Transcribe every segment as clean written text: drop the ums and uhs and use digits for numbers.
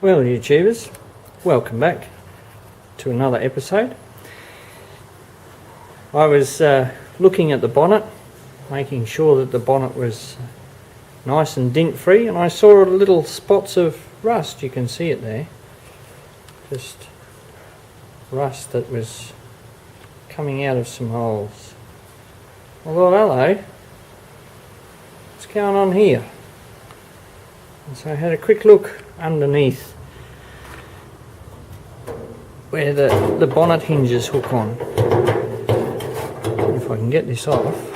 Well, YouTubers, welcome back to another episode. I was looking at the bonnet, making sure that the bonnet was nice and dint free, and I saw little spots of rust. You can see it there, just rust that was coming out of some holes. I thought, hello, what's going on here? And so I had a quick look underneath where the bonnet hinges hook on. If I can get this off.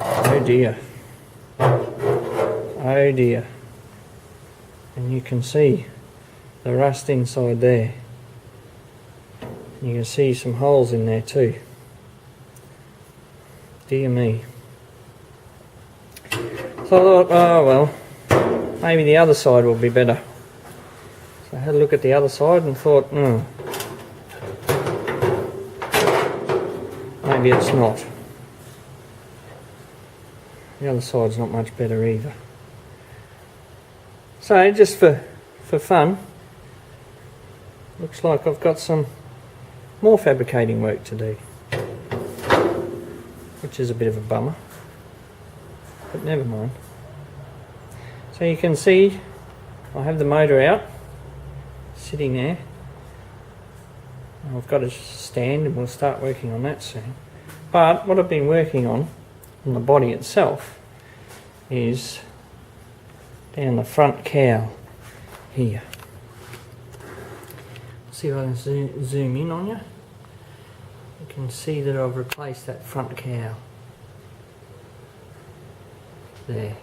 Oh dear. Oh dear. And you can see the rust inside there. You can see some holes in there too. Dear me. So I thought, oh well, maybe the other side will be better. So I had a look at the other side and thought, maybe it's not. The other side's not much better either. So just for fun, looks like I've got some more fabricating work to do, which is a bit of a bummer, but never mind. So you can see I have the motor out, sitting there. I've got a stand and we'll start working on that soon. But what I've been working on the body itself is down the front cowl here. See if I can zoom in on you. You can see that I've replaced that front cowl there,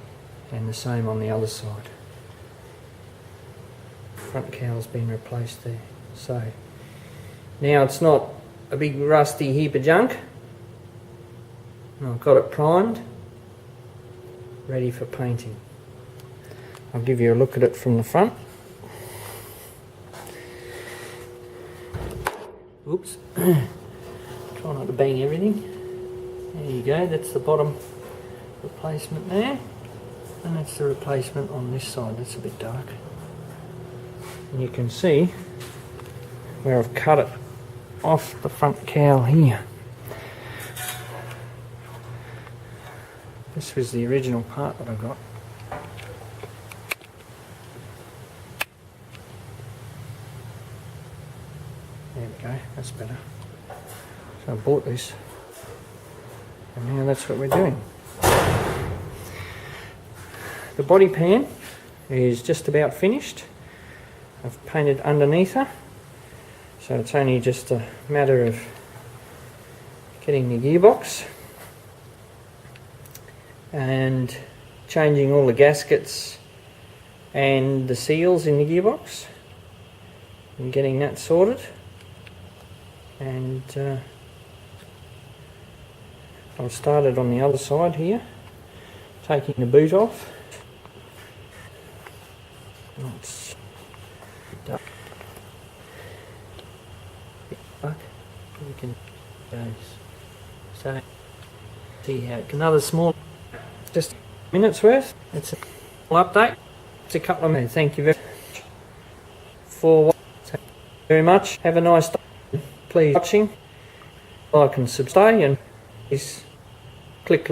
and the same on the other side. Front cowl's been replaced there. So now it's not a big rusty heap of junk. I've got it primed, ready for painting. I'll give you a look at it from the front. Oops. Try not to bang everything. There you go, that's the bottom replacement there. And that's the replacement on this side, that's a bit dark. And you can see where I've cut it off the front cowl here. This was the original part that I got. There we go, that's better. So I bought this, and now that's what we're doing. The body pan is just about finished. I've painted underneath her, so it's only just a matter of getting the gearbox and changing all the gaskets and the seals in the gearbox and getting that sorted. And I've started on the other side here, taking the boot off. It's dark. You can so see how another small, just minutes worth. It's a update. It's a couple of minutes. Thank you very much. Have a nice day. Please watching, like and subscribe, and please click like.